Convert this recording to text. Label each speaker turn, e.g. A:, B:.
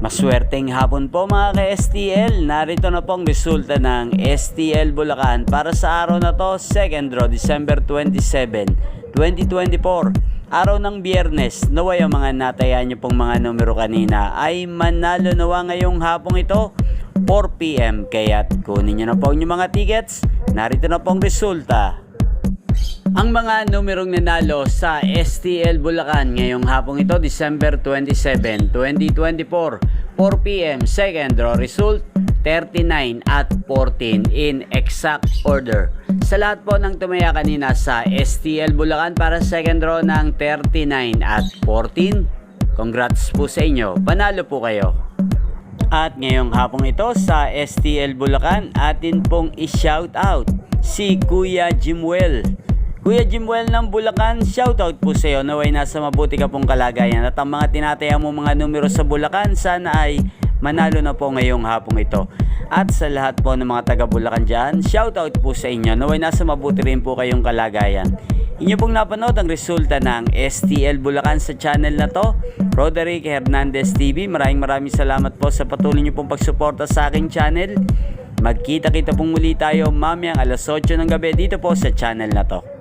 A: Maswerteng hapon po mga ka-STL. Narito na pong resulta ng STL Bulacan para sa araw na to, 2nd draw, December 27, 2024. Araw ng Biyernes. Naway ang mga natayaan nyo pong mga numero kanina ay manalo nawa ngayong hapong ito, 4 PM. Kaya't kunin nyo na po yung mga tickets. Narito na pong resulta. Ang mga numerong nanalo sa STL Bulacan ngayong hapong ito, December 27, 2024, 4 PM, second draw result, 39 at 14 in exact order. Sa lahat po ng tumaya kanina sa STL Bulacan para second draw ng 39 at 14, congrats po sa inyo, panalo po kayo. At ngayong hapong ito sa STL Bulacan, atin pong i-shout out si Kuya Jimwell. Kuya Jimwell ng Bulacan, shoutout po sa iyo. Naway nasa mabuti ka pong kalagayan. At ang mga tinataya mo mga numero sa Bulacan, sana ay manalo na po ngayong hapong ito. At sa lahat po ng mga taga Bulacan dyan, shoutout po sa inyo. Naway nasa mabuti rin po kayong kalagayan. Inyo pong napanood ang resulta ng STL Bulacan sa channel na to, Roderick Hernandez TV. Maraming salamat po sa patuloy niyo pong pagsuporta sa aking channel. Magkita-kita pong muli tayo mamayang alas 8 ng gabi dito po sa channel na to.